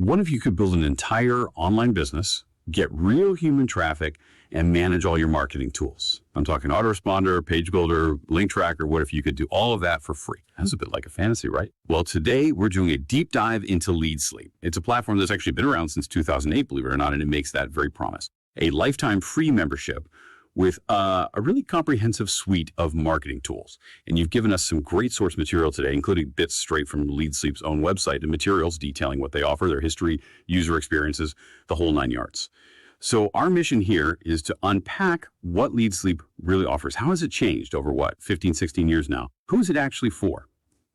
What if you could build an entire online business, get real human traffic, and manage all your marketing tools? I'm talking autoresponder, page builder, link tracker. What if you could do all of that for free? That's a bit like a fantasy, right? Well, today we're doing a deep dive into LeadsLeap. It's a platform that's actually been around since 2008, believe it or not, and it makes that very promise. A lifetime free membership with a really comprehensive suite of marketing tools. And you've given us some great source material today, including bits straight from LeadsLeap's own website and materials detailing what they offer, their history, user experiences, the whole 9 yards. So our mission here is to unpack what LeadsLeap really offers. How has it changed over, 15, 16 years now? Who is it actually for?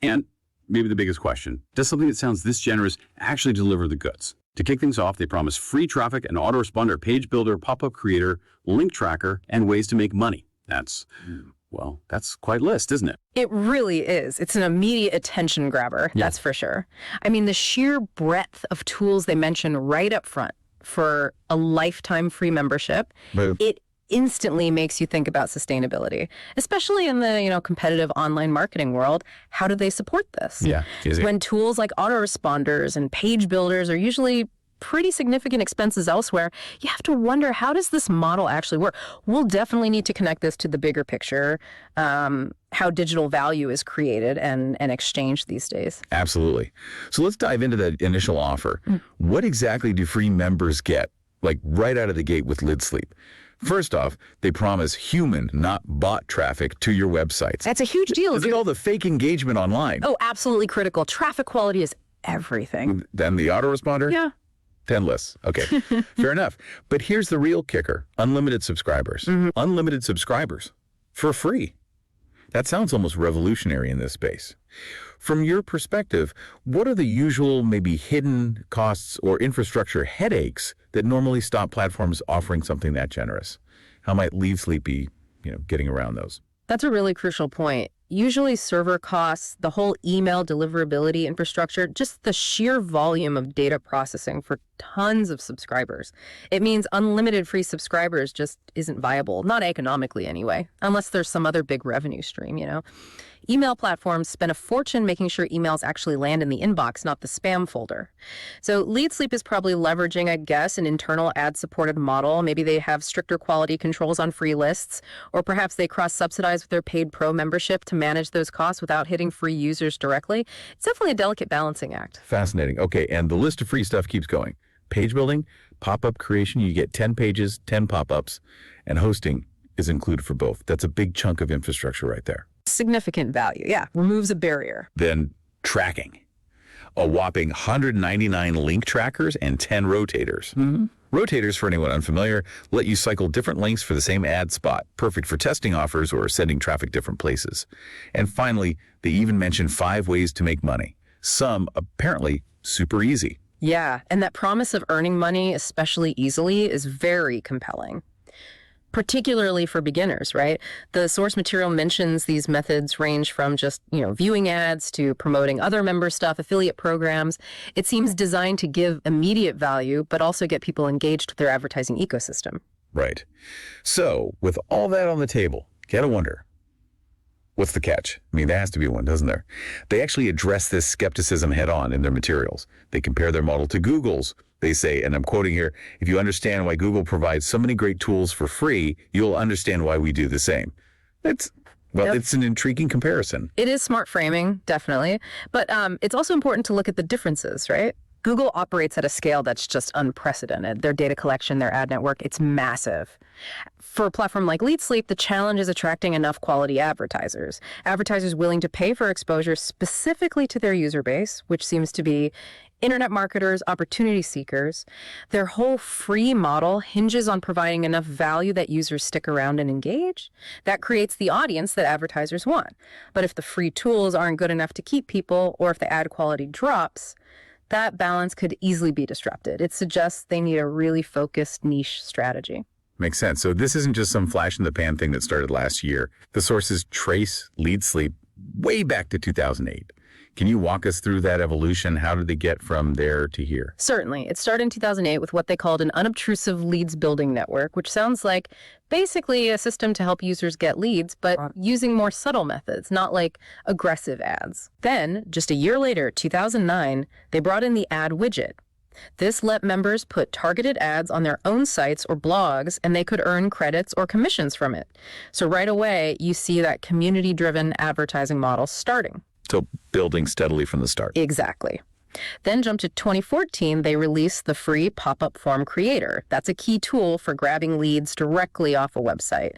And maybe the biggest question, does something that sounds this generous actually deliver the goods? To kick things off, they promise free traffic, an autoresponder, page builder, pop-up creator, link tracker, and ways to make money. That's quite a list, isn't it? It really is. It's an immediate attention grabber, that's for sure. I mean, the sheer breadth of tools they mention right up front for a lifetime free membership, it instantly makes you think about sustainability, especially in the competitive online marketing world. How do they support this? Yeah, when tools like autoresponders and page builders are usually pretty significant expenses elsewhere, you have to wonder, how does this model actually work? We'll definitely need to connect this to the bigger picture, how digital value is created and exchanged these days. Absolutely. So let's dive into that initial offer. What exactly do free members get, like right out of the gate with LeadsLeap? First off, they promise human, not bot traffic to your websites. That's a huge deal. Look at all the fake engagement online. Oh, absolutely critical. Traffic quality is everything. Then the autoresponder? Yeah. 10 lists. Okay, fair enough. But here's the real kicker. Unlimited subscribers. Unlimited subscribers for free. That sounds almost revolutionary in this space. From your perspective, what are the usual, maybe hidden costs or infrastructure headaches that normally stop platforms offering something that generous? How might LeadsLeap be, getting around those? That's a really crucial point. Usually server costs, the whole email deliverability infrastructure, just the sheer volume of data processing for tons of subscribers. It means unlimited free subscribers just isn't viable, not economically anyway, unless there's some other big revenue stream, Email platforms spend a fortune making sure emails actually land in the inbox, not the spam folder. So LeadsLeap is probably leveraging, I guess, an internal ad-supported model. Maybe they have stricter quality controls on free lists, or perhaps they cross-subsidize with their paid pro membership to manage those costs without hitting free users directly. It's definitely a delicate balancing act. Fascinating. Okay, and the list of free stuff keeps going. Page building, pop-up creation, you get 10 pages, 10 pop-ups, and hosting is included for both. That's a big chunk of infrastructure right there. Significant value, yeah. Removes a barrier. Then tracking. A whopping 199 link trackers and 10 rotators. Rotators, for anyone unfamiliar, let you cycle different links for the same ad spot, perfect for testing offers or sending traffic different places. And finally, they even mention 5 ways to make money. Some apparently super easy. Yeah, and that promise of earning money, especially easily, is very compelling. Particularly for beginners, right? The source material mentions these methods range from just, viewing ads to promoting other member stuff, affiliate programs. It seems designed to give immediate value, but also get people engaged with their advertising ecosystem. Right. So, with all that on the table, gotta wonder, what's the catch? I mean, there has to be one, doesn't there? They actually address this skepticism head on in their materials. They compare their model to Google's. They say, and I'm quoting here, if you understand why Google provides so many great tools for free, you'll understand why we do the same. It's an intriguing comparison. It is smart framing, definitely. But it's also important to look at the differences, right? Google operates at a scale that's just unprecedented. Their data collection, their ad network, it's massive. For a platform like LeadsLeap, the challenge is attracting enough quality advertisers. Advertisers willing to pay for exposure specifically to their user base, which seems to be internet marketers, opportunity seekers. Their whole free model hinges on providing enough value that users stick around and engage. That creates the audience that advertisers want. But if the free tools aren't good enough to keep people, or if the ad quality drops, that balance could easily be disrupted. It suggests they need a really focused niche strategy. Makes sense. So this isn't just some flash in the pan thing that started last year. The sources trace LeadsLeap way back to 2008. Can you walk us through that evolution? How did they get from there to here? Certainly. It started in 2008 with what they called an unobtrusive leads building network, which sounds like basically a system to help users get leads, but using more subtle methods, not like aggressive ads. Then, just a year later, 2009, they brought in the ad widget. This let members put targeted ads on their own sites or blogs, and they could earn credits or commissions from it. So right away, you see that community-driven advertising model starting. So building steadily from the start. Exactly. Then jump to 2014, they released the free Popup Form Creator. That's a key tool for grabbing leads directly off a website.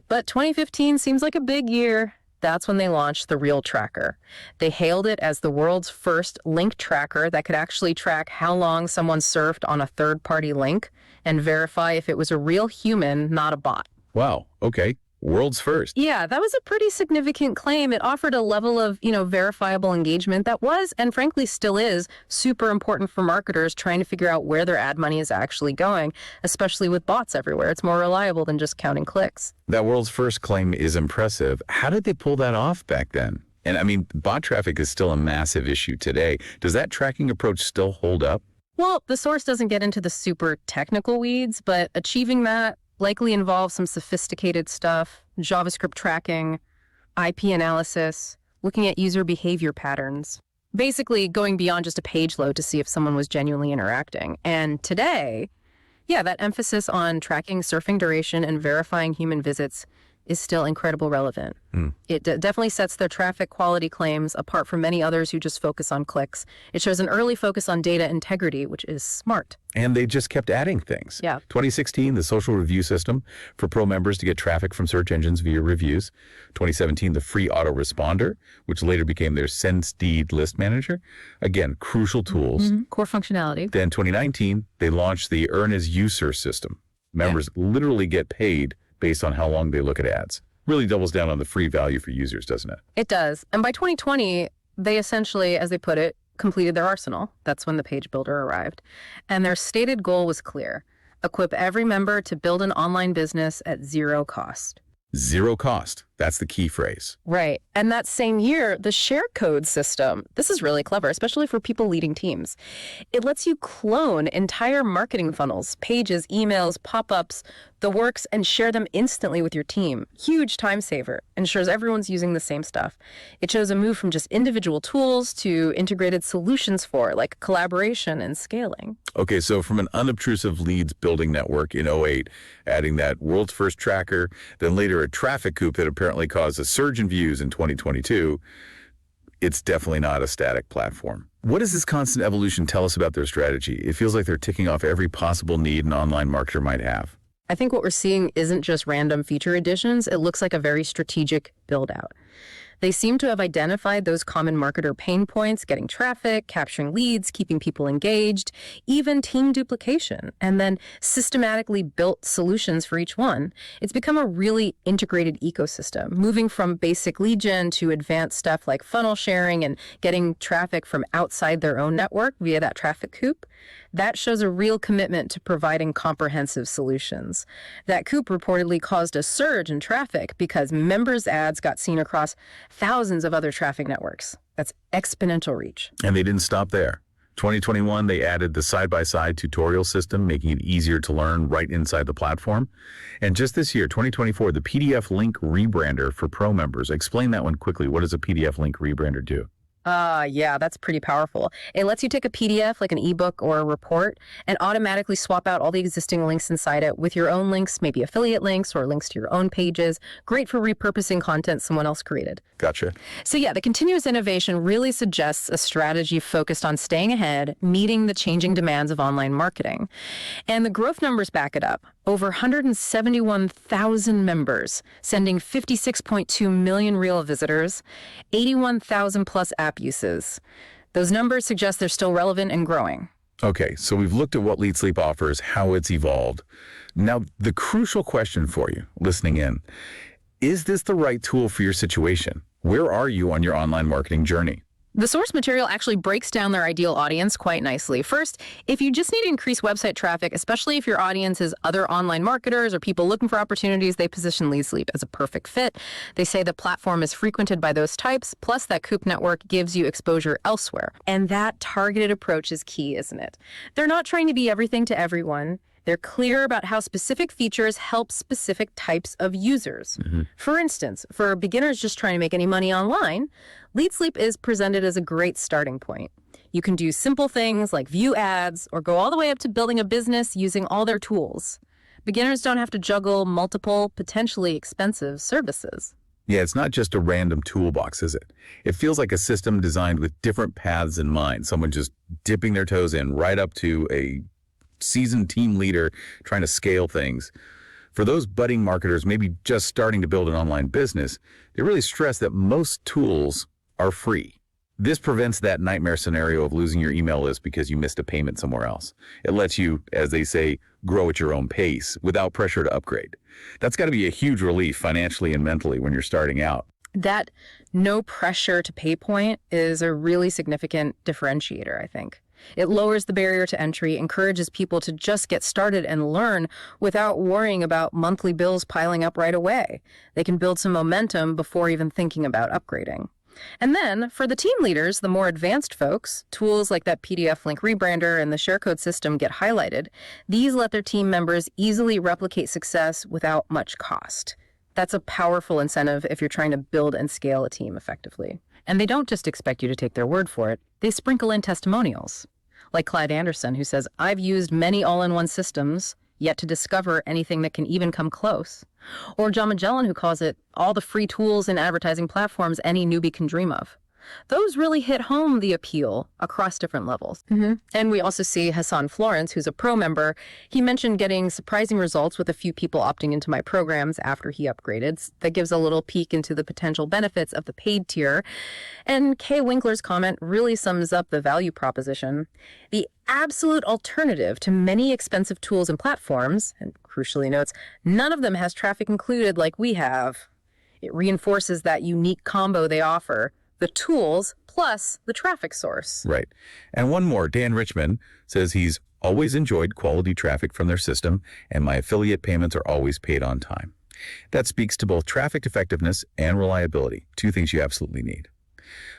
But 2015 seems like a big year. That's when they launched the Real Tracker. They hailed it as the world's first link tracker that could actually track how long someone surfed on a third-party link and verify if it was a real human, not a bot. Wow. Okay. World's first. Yeah, that was a pretty significant claim. It offered a level of, verifiable engagement that was, and frankly still is, super important for marketers trying to figure out where their ad money is actually going, especially with bots everywhere. It's more reliable than just counting clicks. That world's first claim is impressive. How did they pull that off back then? And I mean, bot traffic is still a massive issue today. Does that tracking approach still hold up? Well, the source doesn't get into the super technical weeds, but achieving that likely involves some sophisticated stuff, JavaScript tracking, IP analysis, looking at user behavior patterns. Basically going beyond just a page load to see if someone was genuinely interacting. And today, that emphasis on tracking surfing duration and verifying human visits is still incredibly relevant. It definitely sets their traffic quality claims apart from many others who just focus on clicks. It shows an early focus on data integrity, which is smart. And they just kept adding things. Yeah. 2016, the social review system for pro members to get traffic from search engines via reviews. 2017, the free autoresponder, which later became their SendSteed list manager. Again, crucial tools. Core functionality. Then 2019, they launched the Earn as User system. Members literally get paid based on how long they look at ads. Really doubles down on the free value for users, doesn't it? It does. And by 2020, they essentially, as they put it, completed their arsenal. That's when the page builder arrived. And their stated goal was clear: equip every member to build an online business at zero cost. Zero cost. That's the key phrase. Right. And that same year, the share code system, this is really clever, especially for people leading teams. It lets you clone entire marketing funnels, pages, emails, pop-ups, the works, and share them instantly with your team. Huge time saver. Ensures everyone's using the same stuff. It shows a move from just individual tools to integrated solutions for, like collaboration and scaling. Okay, so from an unobtrusive leads building network in '08, adding that world's first tracker, then later a traffic coup that apparently caused a surge in views in 2022, it's definitely not a static platform. What does this constant evolution tell us about their strategy? It feels like they're ticking off every possible need an online marketer might have. I think what we're seeing isn't just random feature additions. It looks like a very strategic build out. They seem to have identified those common marketer pain points: getting traffic, capturing leads, keeping people engaged, even team duplication, and then systematically built solutions for each one. It's become a really integrated ecosystem, moving from basic lead gen to advanced stuff like funnel sharing and getting traffic from outside their own network via that traffic coop. That shows a real commitment to providing comprehensive solutions. That coup reportedly caused a surge in traffic because members' ads got seen across thousands of other traffic networks. That's exponential reach. And they didn't stop there. 2021, they added the side-by-side tutorial system, making it easier to learn right inside the platform. And just this year, 2024, the PDF Link Rebrander for pro members. Explain that one quickly. What does a PDF Link Rebrander do? Yeah, that's pretty powerful. It lets you take a PDF, like an ebook or a report, and automatically swap out all the existing links inside it with your own links, maybe affiliate links or links to your own pages. Great for repurposing content someone else created. Gotcha. So the continuous innovation really suggests a strategy focused on staying ahead, meeting the changing demands of online marketing. And the growth numbers back it up. Over 171,000 members, sending 56.2 million real visitors, 81,000 plus app uses. Those numbers suggest they're still relevant and growing. Okay, so we've looked at what LeadsLeap offers, how it's evolved. Now, the crucial question for you, listening in, is this the right tool for your situation? Where are you on your online marketing journey? The source material actually breaks down their ideal audience quite nicely. First, if you just need to increase website traffic, especially if your audience is other online marketers or people looking for opportunities, they position LeadsLeap as a perfect fit. They say the platform is frequented by those types, plus that Coop network gives you exposure elsewhere. And that targeted approach is key, isn't it? They're not trying to be everything to everyone. They're clear about how specific features help specific types of users. For instance, for beginners just trying to make any money online, LeadsLeap is presented as a great starting point. You can do simple things like view ads or go all the way up to building a business using all their tools. Beginners don't have to juggle multiple, potentially expensive services. Yeah, it's not just a random toolbox, is it? It feels like a system designed with different paths in mind. Someone just dipping their toes in right up to a seasoned team leader trying to scale things. For those budding marketers, maybe just starting to build an online business, they really stress that most tools are free. This prevents that nightmare scenario of losing your email list because you missed a payment somewhere else. It lets you, as they say, grow at your own pace without pressure to upgrade. That's got to be a huge relief financially and mentally when you're starting out. That no pressure to pay point is a really significant differentiator, I think. It lowers the barrier to entry, encourages people to just get started and learn without worrying about monthly bills piling up right away. They can build some momentum before even thinking about upgrading. And then, for the team leaders, the more advanced folks, tools like that PDF Link Rebrander and the sharecode system get highlighted. These let their team members easily replicate success without much cost. That's a powerful incentive if you're trying to build and scale a team effectively. And they don't just expect you to take their word for it. They sprinkle in testimonials. Like Clyde Anderson, who says, "I've used many all-in-one systems, yet to discover anything that can even come close." Or John Magellan, who calls it all the free tools and advertising platforms any newbie can dream of. Those really hit home the appeal across different levels. And we also see Hassan Florence, who's a pro member. He mentioned getting surprising results with a few people opting into my programs after he upgraded. That gives a little peek into the potential benefits of the paid tier. And Kay Winkler's comment really sums up the value proposition. The absolute alternative to many expensive tools and platforms, and crucially notes, none of them has traffic included like we have. It reinforces that unique combo they offer. The tools plus the traffic source. Right. And one more, Dan Richmond says he's always enjoyed quality traffic from their system, and my affiliate payments are always paid on time. That speaks to both traffic effectiveness and reliability, two things you absolutely need.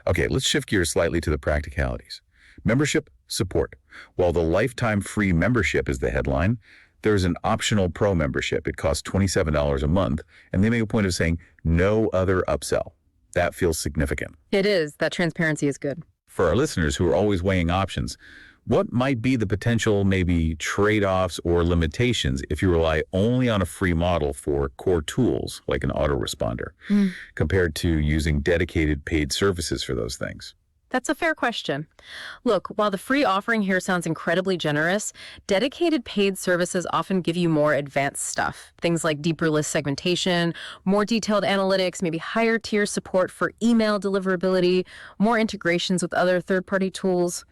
Okay, let's shift gears slightly to the practicalities. Membership support. While the lifetime free membership is the headline, there's an optional pro membership. It costs $27 a month, and they make a point of saying no other upsell. That feels significant. It is. That transparency is good. For our listeners who are always weighing options, what might be the potential maybe trade-offs or limitations if you rely only on a free model for core tools like an autoresponder compared to using dedicated paid services for those things? That's a fair question. Look, while the free offering here sounds incredibly generous, dedicated paid services often give you more advanced stuff. Things like deeper list segmentation, more detailed analytics, maybe higher tier support for email deliverability, more integrations with other third-party tools.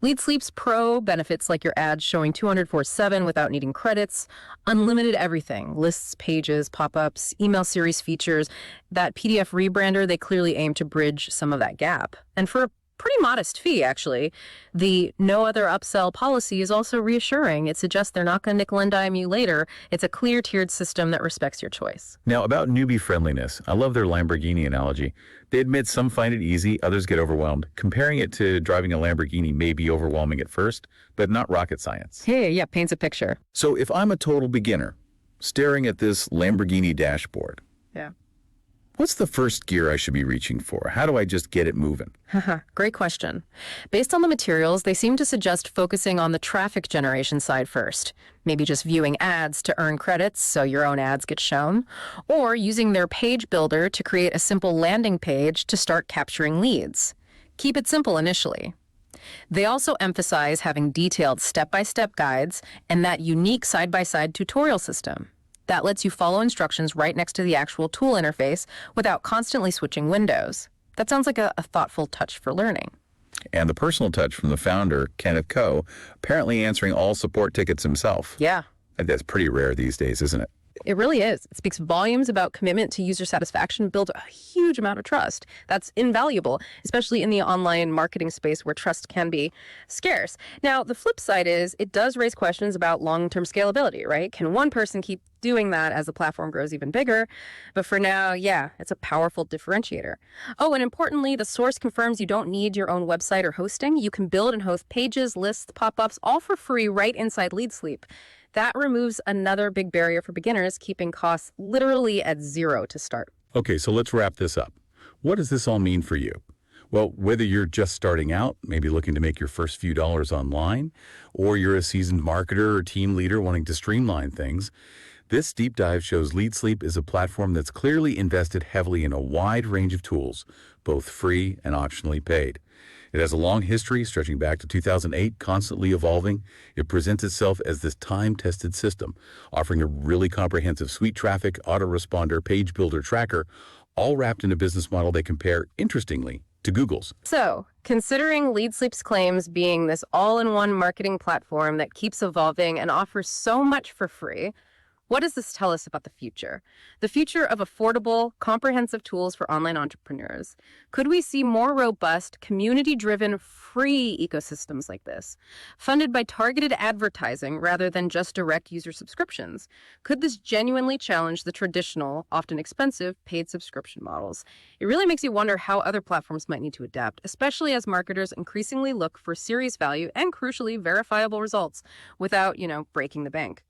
LeadsLeap's Pro benefits like your ads showing 204/7 without needing credits, unlimited everything, lists, pages, pop-ups, email series features. That PDF Rebrander, they clearly aim to bridge some of that gap. And for a pretty modest fee, actually, the no other upsell policy is also reassuring. It suggests they're not going to nickel and dime you later. It's a clear tiered system that respects your choice. Now, about newbie friendliness, I love their Lamborghini analogy. They admit some find it easy, others get overwhelmed. Comparing it to driving a Lamborghini may be overwhelming at first, but not rocket science. Hey, yeah, paints a picture. So if I'm a total beginner, staring at this Lamborghini dashboard, Yeah. what's the first gear I should be reaching for? How do I just get it moving? Great question. Based on the materials, they seem to suggest focusing on the traffic generation side first. Maybe just viewing ads to earn credits so your own ads get shown, or using their page builder to create a simple landing page to start capturing leads. Keep it simple initially. They also emphasize having detailed step-by-step guides and that unique side-by-side tutorial system. That lets you follow instructions right next to the actual tool interface without constantly switching windows. That sounds like a thoughtful touch for learning. And the personal touch from the founder, Kenneth Ko, apparently answering all support tickets himself. Yeah. That's pretty rare these days, isn't it? It really is. It speaks volumes about commitment to user satisfaction, builds a huge amount of trust. That's invaluable, especially in the online marketing space where trust can be scarce. Now, the flip side is it does raise questions about long-term scalability, right? Can one person keep doing that as the platform grows even bigger? But for now, yeah, it's a powerful differentiator. Oh, and importantly, the source confirms you don't need your own website or hosting. You can build and host pages, lists, pop-ups, all for free right inside LeadsLeap. That removes another big barrier for beginners, keeping costs literally at zero to start. Okay, so let's wrap this up. What does this all mean for you? Well, whether you're just starting out, maybe looking to make your first few dollars online, or you're a seasoned marketer or team leader wanting to streamline things, this deep dive shows LeadsLeap is a platform that's clearly invested heavily in a wide range of tools, both free and optionally paid. It has a long history stretching back to 2008, constantly evolving. It presents itself as this time-tested system, offering a really comprehensive suite traffic, autoresponder, page builder tracker, all wrapped in a business model they compare, interestingly, to Google's. So, considering LeadsLeap's claims being this all-in-one marketing platform that keeps evolving and offers so much for free, what does this tell us about the future? The future of affordable, comprehensive tools for online entrepreneurs. Could we see more robust, community-driven, free ecosystems like this, funded by targeted advertising rather than just direct user subscriptions? Could this genuinely challenge the traditional, often expensive, paid subscription models? It really makes you wonder how other platforms might need to adapt, especially as marketers increasingly look for serious value and, crucially, verifiable results without, breaking the bank.